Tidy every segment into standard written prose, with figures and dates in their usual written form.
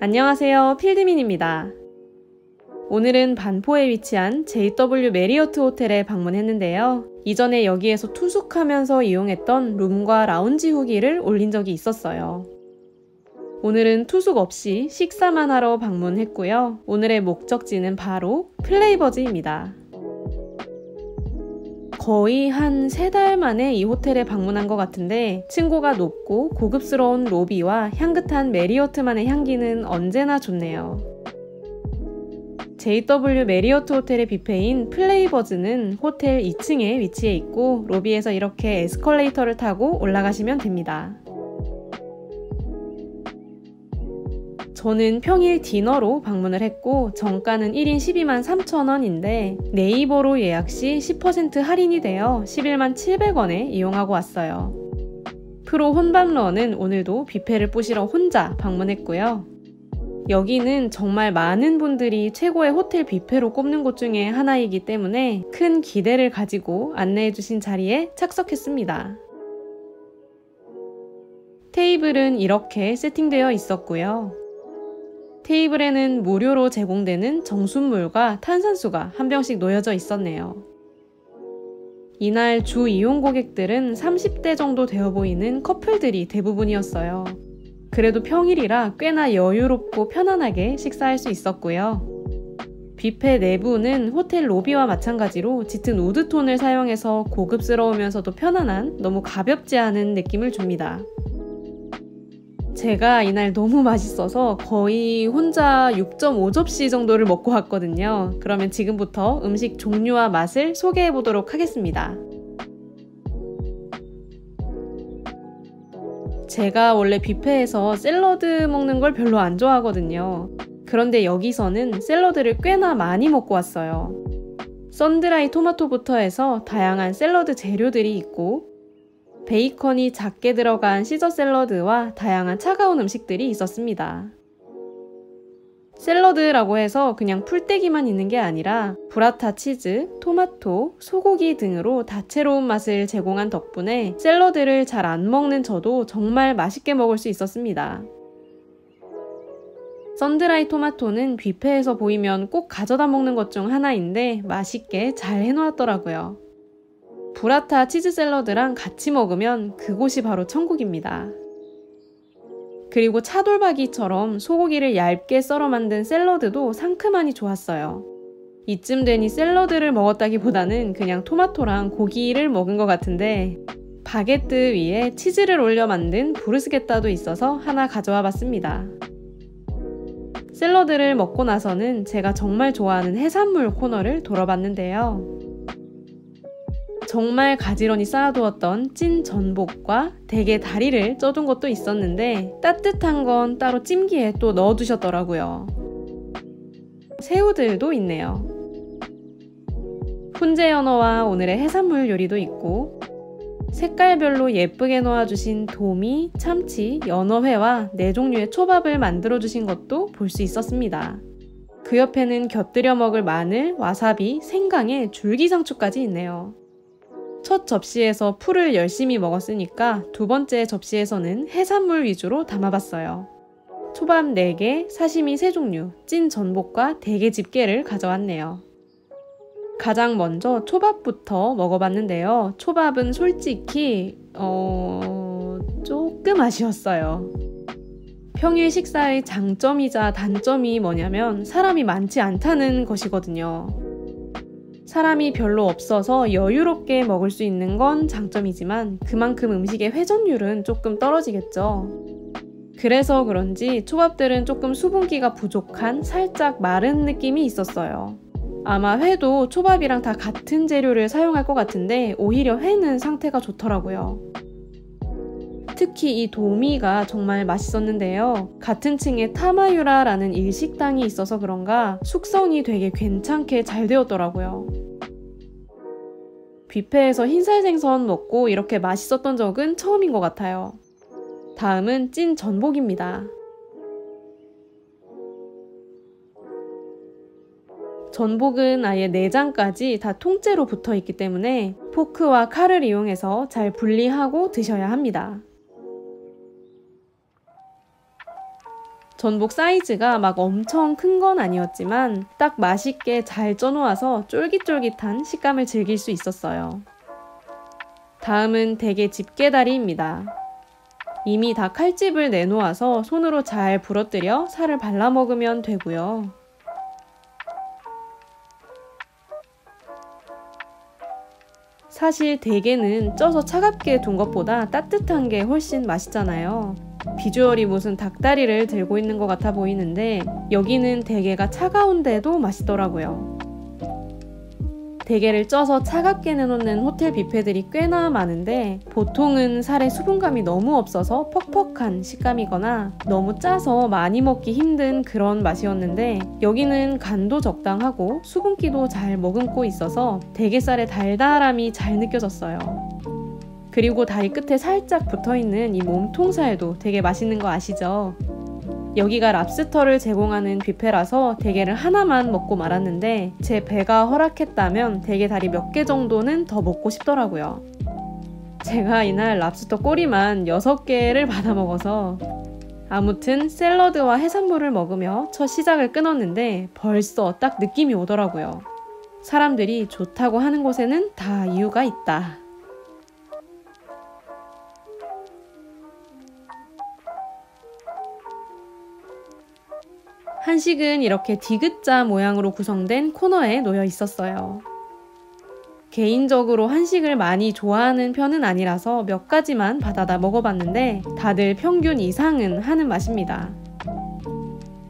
안녕하세요, 필드민입니다. 오늘은 반포에 위치한 JW 메리어트 호텔에 방문했는데요. 이전에 여기에서 투숙하면서 이용했던 룸과 라운지 후기를 올린 적이 있었어요. 오늘은 투숙 없이 식사만 하러 방문했고요. 오늘의 목적지는 바로 플레이버즈입니다. 거의 한 3달 만에 이 호텔에 방문한 것 같은데 층고가 높고 고급스러운 로비와 향긋한 메리어트만의 향기는 언제나 좋네요. JW 메리어트 호텔의 뷔페인 플레이버즈는 호텔 2층에 위치해 있고 로비에서 이렇게 에스컬레이터를 타고 올라가시면 됩니다. 저는 평일 디너로 방문을 했고 정가는 1인 123,000원인데 네이버로 예약 시 10% 할인이 되어 117,700원에 이용하고 왔어요. 프로 혼밥러는 오늘도 뷔페를 뿌시러 혼자 방문했고요. 여기는 정말 많은 분들이 최고의 호텔 뷔페로 꼽는 곳 중에 하나이기 때문에 큰 기대를 가지고 안내해주신 자리에 착석했습니다. 테이블은 이렇게 세팅되어 있었고요. 테이블에는 무료로 제공되는 정수물과 탄산수가 한 병씩 놓여져 있었네요. 이날 주 이용 고객들은 30대 정도 되어 보이는 커플들이 대부분이었어요. 그래도 평일이라 꽤나 여유롭고 편안하게 식사할 수 있었고요. 뷔페 내부는 호텔 로비와 마찬가지로 짙은 우드톤을 사용해서 고급스러우면서도 편안한 너무 가볍지 않은 느낌을 줍니다. 제가 이날 너무 맛있어서 거의 혼자 6.5접시 정도를 먹고 왔거든요. 그러면 지금부터 음식 종류와 맛을 소개해 보도록 하겠습니다. 제가 원래 뷔페에서 샐러드 먹는 걸 별로 안 좋아하거든요. 그런데 여기서는 샐러드를 꽤나 많이 먹고 왔어요. 썬드라이 토마토부터 해서 다양한 샐러드 재료들이 있고 베이컨이 작게 들어간 시저 샐러드와 다양한 차가운 음식들이 있었습니다. 샐러드라고 해서 그냥 풀떼기만 있는 게 아니라 브라타 치즈, 토마토, 소고기 등으로 다채로운 맛을 제공한 덕분에 샐러드를 잘 안 먹는 저도 정말 맛있게 먹을 수 있었습니다. 썬드라이 토마토는 뷔페에서 보이면 꼭 가져다 먹는 것 중 하나인데 맛있게 잘 해놓았더라고요. 브라타 치즈 샐러드랑 같이 먹으면 그곳이 바로 천국입니다. 그리고 차돌박이처럼 소고기를 얇게 썰어 만든 샐러드도 상큼하니 좋았어요. 이쯤 되니 샐러드를 먹었다기보다는 그냥 토마토랑 고기를 먹은 것 같은데 바게트 위에 치즈를 올려 만든 브루스게따도 있어서 하나 가져와 봤습니다. 샐러드를 먹고 나서는 제가 정말 좋아하는 해산물 코너를 돌아봤는데요. 정말 가지런히 쌓아두었던 찐 전복과 대게 다리를 쪄둔 것도 있었는데 따뜻한 건 따로 찜기에 또 넣어두셨더라고요. 새우들도 있네요. 훈제 연어와 오늘의 해산물 요리도 있고 색깔별로 예쁘게 놓아주신 도미, 참치, 연어회와 4종류의 초밥을 만들어주신 것도 볼 수 있었습니다. 그 옆에는 곁들여 먹을 마늘, 와사비, 생강에 줄기상추까지 있네요. 첫 접시에서 풀을 열심히 먹었으니까 두 번째 접시에서는 해산물 위주로 담아봤어요. 초밥 4개, 사시미 3종류, 찐 전복과 대게 집게를 가져왔네요. 가장 먼저 초밥부터 먹어봤는데요. 초밥은 솔직히 조금 아쉬웠어요. 평일 식사의 장점이자 단점이 뭐냐면 사람이 많지 않다는 것이거든요. 사람이 별로 없어서 여유롭게 먹을 수 있는 건 장점이지만 그만큼 음식의 회전율은 조금 떨어지겠죠. 그래서 그런지 초밥들은 조금 수분기가 부족한 살짝 마른 느낌이 있었어요. 아마 회도 초밥이랑 다 같은 재료를 사용할 것 같은데 오히려 회는 상태가 좋더라고요. 특히 이 도미가 정말 맛있었는데요. 같은 층에 타마유라라는 일식당이 있어서 그런가 숙성이 되게 괜찮게 잘 되었더라고요. 뷔페에서 흰살 생선 먹고 이렇게 맛있었던 적은 처음인 것 같아요. 다음은 찐 전복입니다. 전복은 아예 내장까지 다 통째로 붙어 있기 때문에 포크와 칼을 이용해서 잘 분리하고 드셔야 합니다. 전복 사이즈가 막 엄청 큰 건 아니었지만 딱 맛있게 잘 쪄놓아서 쫄깃쫄깃한 식감을 즐길 수 있었어요. 다음은 대게 집게다리입니다. 이미 다 칼집을 내놓아서 손으로 잘 부러뜨려 살을 발라 먹으면 되고요. 사실 대게는 쪄서 차갑게 둔 것보다 따뜻한 게 훨씬 맛있잖아요. 비주얼이 무슨 닭다리를 들고 있는 것 같아 보이는데 여기는 대게가 차가운데도 맛있더라고요. 대게를 쪄서 차갑게 내놓는 호텔 뷔페들이 꽤나 많은데 보통은 살에 수분감이 너무 없어서 퍽퍽한 식감이거나 너무 짜서 많이 먹기 힘든 그런 맛이었는데 여기는 간도 적당하고 수분기도 잘 머금고 있어서 대게살의 달달함이 잘 느껴졌어요. 그리고 다리 끝에 살짝 붙어있는 이 몸통살도 되게 맛있는 거 아시죠? 여기가 랍스터를 제공하는 뷔페라서 대게를 하나만 먹고 말았는데 제 배가 허락했다면 대게 다리 몇 개 정도는 더 먹고 싶더라고요. 제가 이날 랍스터 꼬리만 6개를 받아 먹어서 아무튼 샐러드와 해산물을 먹으며 첫 시작을 끊었는데 벌써 딱 느낌이 오더라고요. 사람들이 좋다고 하는 곳에는 다 이유가 있다. 한식은 이렇게 디귿자 모양으로 구성된 코너에 놓여 있었어요. 개인적으로 한식을 많이 좋아하는 편은 아니라서 몇 가지만 받아다 먹어봤는데 다들 평균 이상은 하는 맛입니다.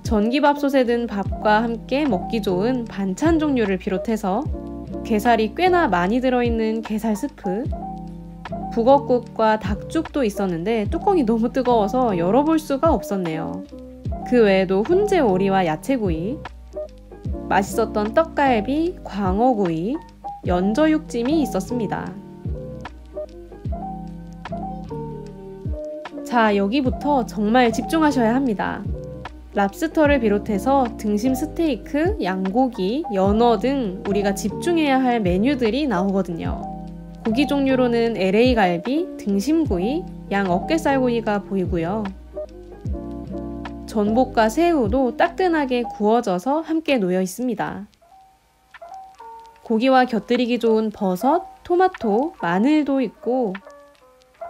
전기밥솥에 든 밥과 함께 먹기 좋은 반찬 종류를 비롯해서 게살이 꽤나 많이 들어있는 게살 스프, 북엇국과 닭죽도 있었는데 뚜껑이 너무 뜨거워서 열어볼 수가 없었네요. 그 외에도 훈제 오리와 야채구이, 맛있었던 떡갈비, 광어구이, 연저육찜이 있었습니다. 자, 여기부터 정말 집중하셔야 합니다. 랍스터를 비롯해서 등심 스테이크, 양고기, 연어 등 우리가 집중해야 할 메뉴들이 나오거든요. 고기 종류로는 LA 갈비, 등심구이, 양 어깨살구이가 보이고요. 전복과 새우도 따끈하게 구워져서 함께 놓여 있습니다. 고기와 곁들이기 좋은 버섯, 토마토, 마늘도 있고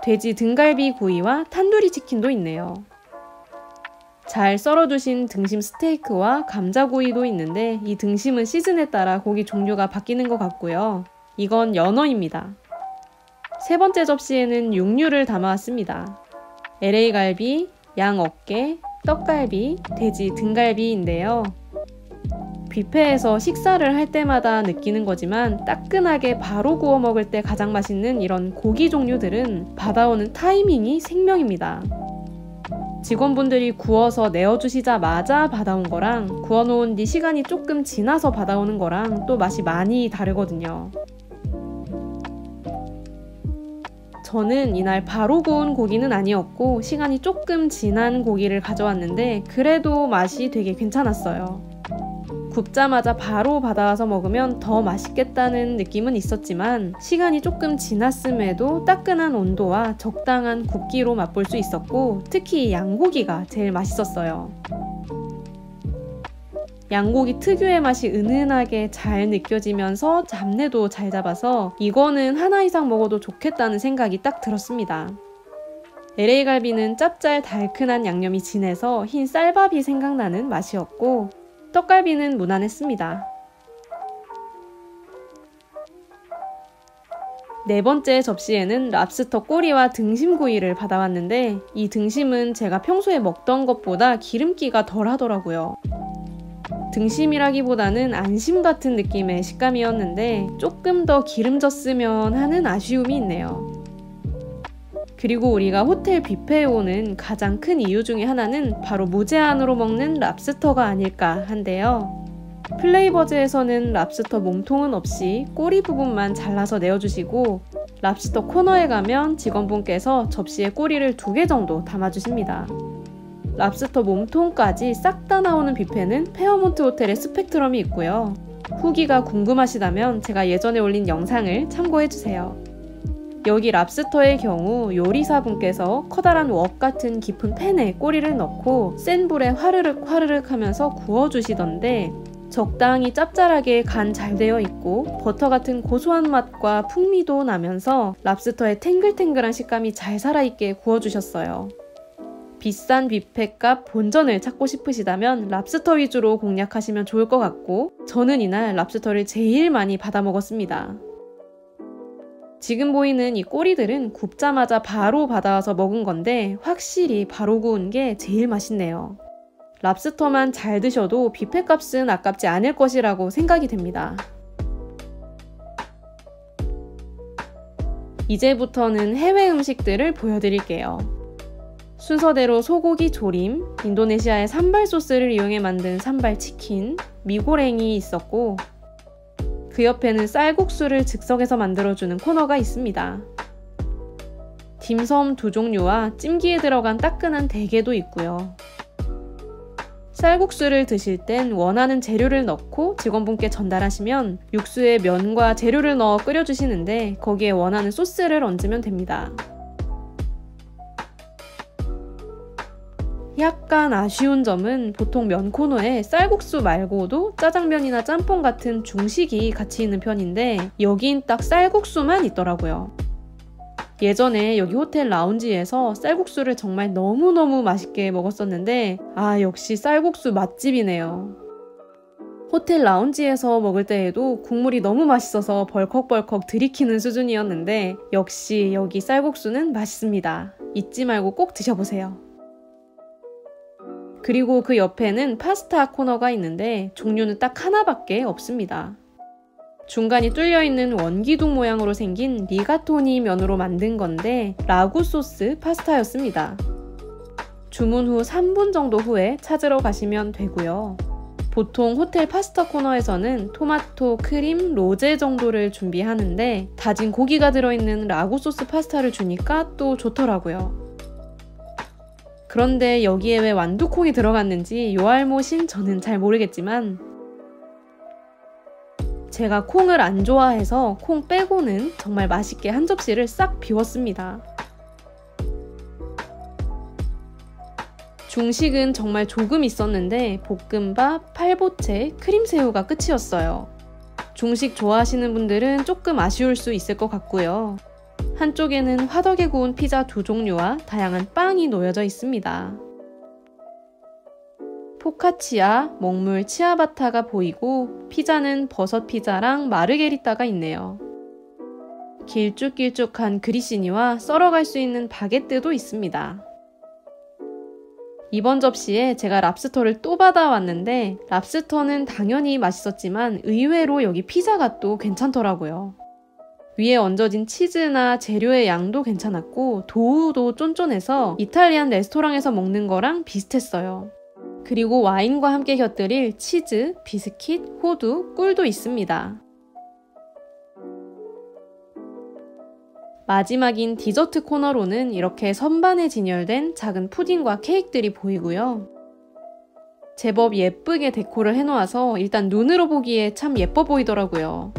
돼지 등갈비 구이와 탄두리 치킨도 있네요. 잘 썰어주신 등심 스테이크와 감자구이도 있는데 이 등심은 시즌에 따라 고기 종류가 바뀌는 것 같고요. 이건 연어입니다. 세 번째 접시에는 육류를 담아왔습니다. LA 갈비, 양 어깨, 떡갈비, 돼지 등갈비인데요. 뷔페에서 식사를 할 때마다 느끼는 거지만 따끈하게 바로 구워 먹을 때 가장 맛있는 이런 고기 종류들은 받아오는 타이밍이 생명입니다. 직원분들이 구워서 내어주시자마자 받아온 거랑 구워놓은 뒤 시간이 조금 지나서 받아오는 거랑 또 맛이 많이 다르거든요. 저는 이날 바로 구운 고기는 아니었고 시간이 조금 지난 고기를 가져왔는데 그래도 맛이 되게 괜찮았어요. 굽자마자 바로 받아와서 먹으면 더 맛있겠다는 느낌은 있었지만 시간이 조금 지났음에도 따끈한 온도와 적당한 굽기로 맛볼 수 있었고 특히 양고기가 제일 맛있었어요. 양고기 특유의 맛이 은은하게 잘 느껴지면서 잡내도 잘 잡아서 이거는 하나 이상 먹어도 좋겠다는 생각이 딱 들었습니다. LA 갈비는 짭짤 달큰한 양념이 진해서 흰 쌀밥이 생각나는 맛이었고 떡갈비는 무난했습니다. 네 번째 접시에는 랍스터 꼬리와 등심구이를 받아왔는데 이 등심은 제가 평소에 먹던 것보다 기름기가 덜 하더라고요. 등심이라기보다는 안심 같은 느낌의 식감이었는데 조금 더 기름졌으면 하는 아쉬움이 있네요. 그리고 우리가 호텔 뷔페에 오는 가장 큰 이유 중에 하나는 바로 무제한으로 먹는 랍스터가 아닐까 한데요. 플레이버즈에서는 랍스터 몸통은 없이 꼬리 부분만 잘라서 내어주시고 랍스터 코너에 가면 직원분께서 접시에 꼬리를 2개 정도 담아주십니다. 랍스터 몸통까지 싹 다 나오는 뷔페는 페어몬트 호텔의 스펙트럼이 있고요. 후기가 궁금하시다면 제가 예전에 올린 영상을 참고해주세요. 여기 랍스터의 경우 요리사분께서 커다란 웍 같은 깊은 팬에 꼬리를 넣고 센 불에 화르륵 화르륵 하면서 구워주시던데 적당히 짭짤하게 간 잘 되어 있고 버터 같은 고소한 맛과 풍미도 나면서 랍스터의 탱글탱글한 식감이 잘 살아있게 구워주셨어요. 비싼 뷔페값 본전을 찾고 싶으시다면 랍스터 위주로 공략하시면 좋을 것 같고 저는 이날 랍스터를 제일 많이 받아 먹었습니다. 지금 보이는 이 꼬리들은 굽자마자 바로 받아와서 먹은 건데 확실히 바로 구운 게 제일 맛있네요. 랍스터만 잘 드셔도 뷔페값은 아깝지 않을 것이라고 생각이 됩니다. 이제부터는 해외 음식들을 보여드릴게요. 순서대로 소고기 조림, 인도네시아의 산발 소스를 이용해 만든 산발 치킨, 미고랭이 있었고 그 옆에는 쌀국수를 즉석에서 만들어주는 코너가 있습니다. 딤섬 2종류와 찜기에 들어간 따끈한 대게도 있고요. 쌀국수를 드실 땐 원하는 재료를 넣고 직원분께 전달하시면 육수에 면과 재료를 넣어 끓여주시는데 거기에 원하는 소스를 얹으면 됩니다. 약간 아쉬운 점은 보통 면 코너에 쌀국수 말고도 짜장면이나 짬뽕 같은 중식이 같이 있는 편인데 여긴 딱 쌀국수만 있더라고요. 예전에 여기 호텔 라운지에서 쌀국수를 정말 너무너무 맛있게 먹었었는데 역시 쌀국수 맛집이네요. 호텔 라운지에서 먹을 때에도 국물이 너무 맛있어서 벌컥벌컥 들이키는 수준이었는데 역시 여기 쌀국수는 맛있습니다. 잊지 말고 꼭 드셔보세요. 그리고 그 옆에는 파스타 코너가 있는데 종류는 딱 하나밖에 없습니다. 중간이 뚫려있는 원기둥 모양으로 생긴 리가토니 면으로 만든 건데 라구 소스 파스타였습니다. 주문 후 3분 정도 후에 찾으러 가시면 되고요. 보통 호텔 파스타 코너에서는 토마토, 크림, 로제 정도를 준비하는데 다진 고기가 들어있는 라구 소스 파스타를 주니까 또 좋더라고요. 그런데 여기에 왜 완두콩이 들어갔는지 요알못인 저는 잘 모르겠지만 제가 콩을 안 좋아해서 콩 빼고는 정말 맛있게 한 접시를 싹 비웠습니다. 중식은 정말 조금 있었는데 볶음밥, 팔보채, 크림새우가 끝이었어요. 중식 좋아하시는 분들은 조금 아쉬울 수 있을 것 같고요. 한쪽에는 화덕에 구운 피자 2종류와 다양한 빵이 놓여져 있습니다. 포카치아, 먹물 치아바타가 보이고 피자는 버섯 피자랑 마르게리따가 있네요. 길쭉길쭉한 그리시니와 썰어갈 수 있는 바게뜨도 있습니다. 이번 접시에 제가 랍스터를 또 받아왔는데 랍스터는 당연히 맛있었지만 의외로 여기 피자가 또 괜찮더라고요. 위에 얹어진 치즈나 재료의 양도 괜찮았고 도우도 쫀쫀해서 이탈리안 레스토랑에서 먹는 거랑 비슷했어요. 그리고 와인과 함께 곁들일 치즈, 비스킷, 호두, 꿀도 있습니다. 마지막인 디저트 코너로는 이렇게 선반에 진열된 작은 푸딩과 케이크들이 보이고요. 제법 예쁘게 데코를 해놓아서 일단 눈으로 보기에 참 예뻐 보이더라고요.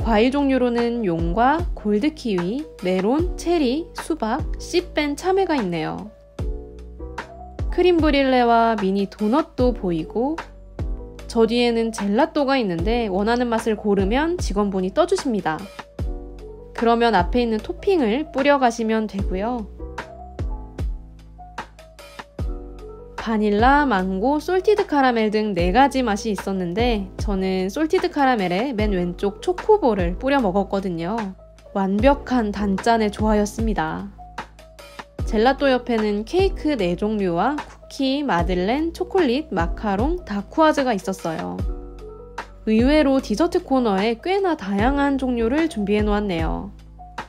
과일 종류로는 용과, 골드키위, 메론, 체리, 수박, 씨 뺀 참외가 있네요. 크림 브릴레와 미니 도넛도 보이고 저 뒤에는 젤라또가 있는데 원하는 맛을 고르면 직원분이 떠주십니다. 그러면 앞에 있는 토핑을 뿌려가시면 되고요. 바닐라, 망고, 솔티드 카라멜 등 4가지 맛이 있었는데 저는 솔티드 카라멜에 맨 왼쪽 초코볼을 뿌려 먹었거든요. 완벽한 단짠의 조화였습니다. 젤라또 옆에는 케이크 4종류와 쿠키, 마들렌, 초콜릿, 마카롱, 다쿠아즈가 있었어요. 의외로 디저트 코너에 꽤나 다양한 종류를 준비해 놓았네요.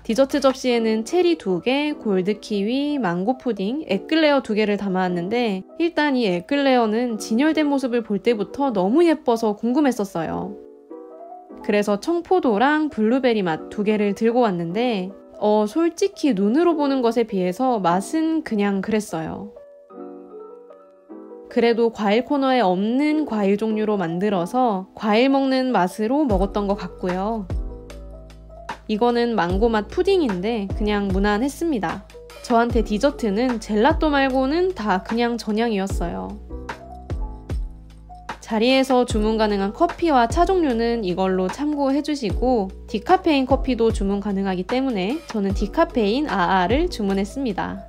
디저트 접시에는 체리 2개, 골드키위, 망고 푸딩, 에클레어 2개를 담아왔는데 일단 이 에클레어는 진열된 모습을 볼 때부터 너무 예뻐서 궁금했었어요. 그래서 청포도랑 블루베리 맛 2개를 들고 왔는데 솔직히 눈으로 보는 것에 비해서 맛은 그냥 그랬어요. 그래도 과일 코너에 없는 과일 종류로 만들어서 과일 먹는 맛으로 먹었던 것 같고요. 이거는 망고맛 푸딩인데 그냥 무난했습니다. 저한테 디저트는 젤라또 말고는 다 그냥 전향이었어요. 자리에서 주문 가능한 커피와 차 종류는 이걸로 참고해주시고 디카페인 커피도 주문 가능하기 때문에 저는 디카페인 아아를 주문했습니다.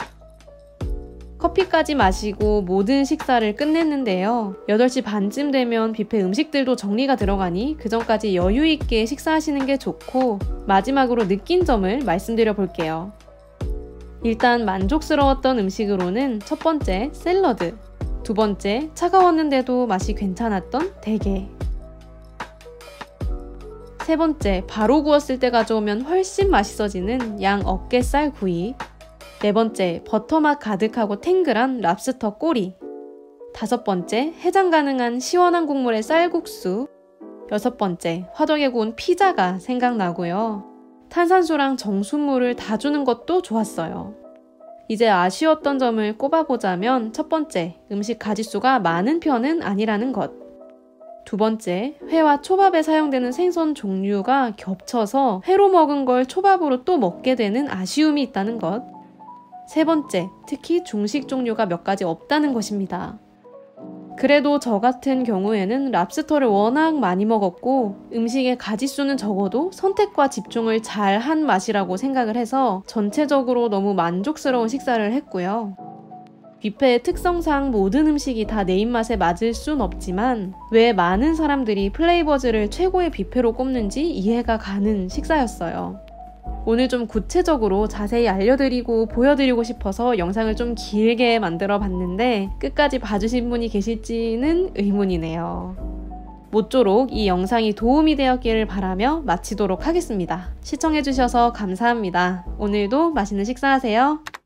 커피까지 마시고 모든 식사를 끝냈는데요. 8시 반쯤 되면 뷔페 음식들도 정리가 들어가니 그 전까지 여유 있게 식사하시는 게 좋고 마지막으로 느낀 점을 말씀드려 볼게요. 일단 만족스러웠던 음식으로는 첫 번째 샐러드, 두 번째 차가웠는데도 맛이 괜찮았던 대게, 세 번째 바로 구웠을 때 가져오면 훨씬 맛있어지는 양 어깨살 구이, 네 번째 버터맛 가득하고 탱글한 랍스터 꼬리, 다섯 번째 해장 가능한 시원한 국물의 쌀국수, 여섯 번째 화덕에 구운 피자가 생각나고요. 탄산수랑 정수물을 다 주는 것도 좋았어요. 이제 아쉬웠던 점을 꼽아보자면 첫 번째, 음식 가짓수가 많은 편은 아니라는 것. 두 번째, 회와 초밥에 사용되는 생선 종류가 겹쳐서 회로 먹은 걸 초밥으로 또 먹게 되는 아쉬움이 있다는 것. 세 번째, 특히 중식 종류가 몇 가지 없다는 것입니다. 그래도 저 같은 경우에는 랍스터를 워낙 많이 먹었고 음식의 가짓수는 적어도 선택과 집중을 잘 한 맛이라고 생각을 해서 전체적으로 너무 만족스러운 식사를 했고요. 뷔페의 특성상 모든 음식이 다 내 입맛에 맞을 순 없지만 왜 많은 사람들이 플레이버즈를 최고의 뷔페로 꼽는지 이해가 가는 식사였어요. 오늘 좀 구체적으로 자세히 알려드리고 보여드리고 싶어서 영상을 좀 길게 만들어 봤는데 끝까지 봐주신 분이 계실지는 의문이네요. 모쪼록 이 영상이 도움이 되었기를 바라며 마치도록 하겠습니다. 시청해주셔서 감사합니다. 오늘도 맛있는 식사하세요.